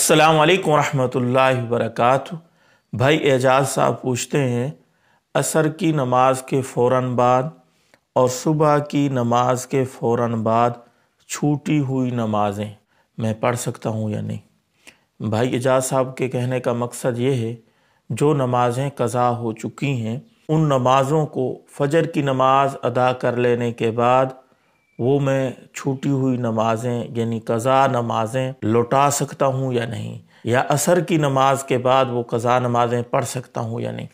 अस्सलाम वालेकुम रहमतुल्लाहि वबरकातुहू। भाई एजाज साहब पूछते हैं, असर की नमाज के फ़ौरन बाद और सुबह की नमाज के फ़ौरन बाद छूटी हुई नमाज़ें मैं पढ़ सकता हूँ या नहीं। भाई एजाज साहब के कहने का मकसद ये है, जो नमाज़ें क़ज़ा हो चुकी हैं उन नमाज़ों को फ़जर की नमाज अदा कर लेने के बाद वो मैं छूटी हुई नमाज़ें यानी क़ज़ा नमाज़ें लौटा सकता हूँ या नहीं, या असर की नमाज के बाद वो क़ज़ा नमाज़ें पढ़ सकता हूँ या नहीं।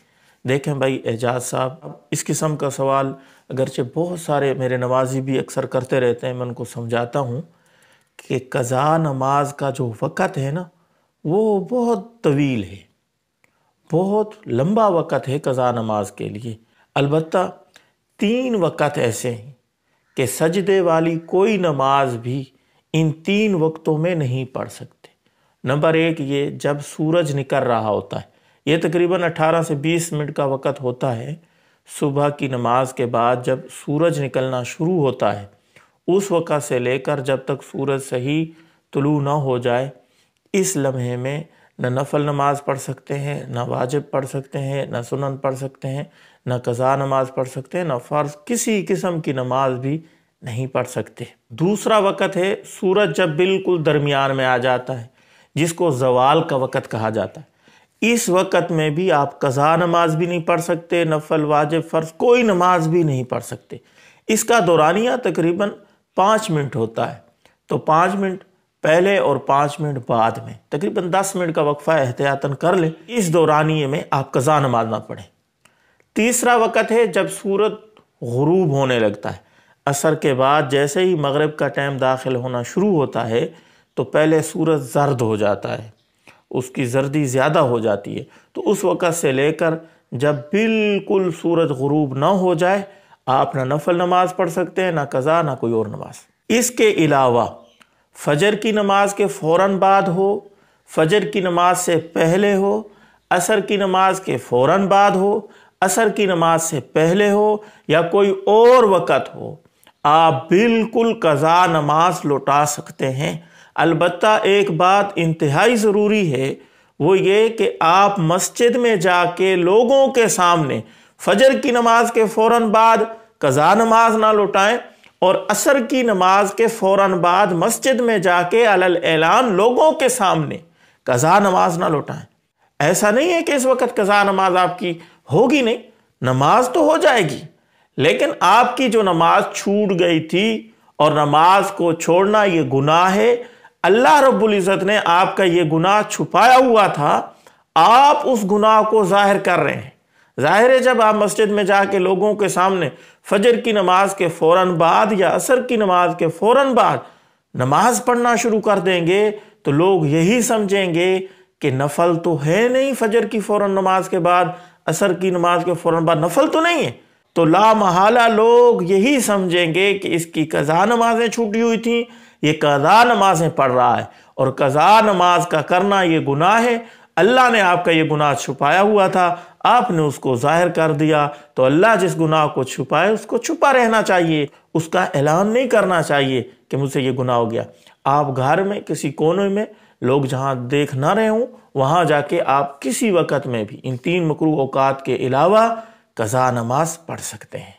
देखें भाई एजाज साहब, इस किस्म का सवाल अगरचे बहुत सारे मेरे नवाजी भी अक्सर करते रहते हैं। मैं उनको समझाता हूँ कि क़ज़ा नमाज का जो वक़्त है ना, वो बहुत तवील है, बहुत लंबा वक़्त है क़ज़ा नमाज के लिए। अलबत्ता 3 वक़्त ऐसे हैं कि सजदे वाली कोई नमाज भी इन 3 वक्तों में नहीं पढ़ सकते। नंबर 1, ये जब सूरज निकल रहा होता है, ये तकरीबन 18 से 20 मिनट का वक़्त होता है। सुबह की नमाज के बाद जब सूरज निकलना शुरू होता है, उस वक़्त से लेकर जब तक सूरज सही तुलू ना हो जाए, इस लम्हे में न नफल नमाज पढ़ सकते हैं, न वाजिब पढ़ सकते हैं, न सुनन पढ़ सकते हैं, न क़ज़ा नमाज पढ़ सकते हैं, न फ़र्ज़ किसी किस्म की नमाज भी नहीं पढ़ सकते। दूसरा वक़्त है सूरज जब बिल्कुल दरमियान में आ जाता है, जिसको ज़वाल का वक़्त कहा जाता है। इस वक़्त में भी आप क़ज़ा नमाज भी नहीं पढ़ सकते, नफल वाजिब फ़र्ज़ कोई नमाज भी नहीं पढ़ सकते। इसका दौरानिया तकरीबन 5 मिनट होता है, तो 5 मिनट पहले और 5 मिनट बाद में तकरीबन 10 मिनट का वक्फ़ा एहतियातन कर लें। इस दौरानिए में आप क़ज़ा नमाज ना पढ़ें। तीसरा वक़्त है जब सूरज गुरूब होने लगता है। असर के बाद जैसे ही मगरिब का टाइम दाखिल होना शुरू होता है, तो पहले सूरज जर्द हो जाता है, उसकी जर्दी ज़्यादा हो जाती है। तो उस वक़्त से लेकर जब बिल्कुल सूरज गुरूब ना हो जाए, आप ना नफल नमाज पढ़ सकते हैं, ना क़ज़ा, ना कोई और नमाज। इसके अलावा फ़जर की नमाज के फ़ौरन बाद हो, फ़जर की नमाज से पहले हो, असर की नमाज के फ़ौरन बाद हो, असर की नमाज से पहले हो, या कोई और वक़्त हो, आप बिल्कुल क़ज़ा नमाज लौटा सकते हैं। अलबत्ता एक बात इंतहाई ज़रूरी है, वो ये कि आप मस्जिद में जाके लोगों के सामने फ़जर की नमाज के फ़ौरन बाद क़ज़ा नमाज ना लौटाएं, और असर की नमाज के फ़ौरन बाद मस्जिद में जाके अलल ऐलान लोगों के सामने क़ज़ा नमाज ना लौटाएं। ऐसा नहीं है कि इस वक्त क़ज़ा नमाज आपकी होगी नहीं, नमाज तो हो जाएगी, लेकिन आपकी जो नमाज छूट गई थी, और नमाज को छोड़ना ये गुनाह है। अल्लाह रब्बुल इज़्ज़त ने आपका ये गुनाह छुपाया हुआ था, आप उस गुनाह को जाहिर कर रहे हैं। जाहिर है जब आप मस्जिद में जाके लोगों के सामने फ़जर की नमाज के फ़ौरन बाद या असर की नमाज के फ़ौरन बाद नमाज पढ़ना शुरू कर देंगे, तो लोग यही समझेंगे कि नफल तो है नहीं, फ़जर की फ़ौरन नमाज के बाद असर की नमाज के फ़ौरन बाद नफल तो नहीं है। तो ला महाला लोग यही समझेंगे कि इसकी क़ज़ा नमाजें छूटी हुई थी, ये क़ज़ा नमाजें पढ़ रहा है, और क़ज़ा नमाज का करना ये गुनाह है। अल्लाह ने आपका ये गुनाह छुपाया हुआ था, आपने उसको जाहिर कर दिया। तो अल्लाह जिस गुनाह को छुपाए उसको छुपा रहना चाहिए, उसका ऐलान नहीं करना चाहिए कि मुझसे ये गुनाह हो गया। आप घर में किसी कोने में, लोग जहाँ देख ना रहे हों, वहाँ जाके आप किसी वक़्त में भी इन 3 मकरूह औकात के अलावा क़ज़ा नमाज पढ़ सकते हैं।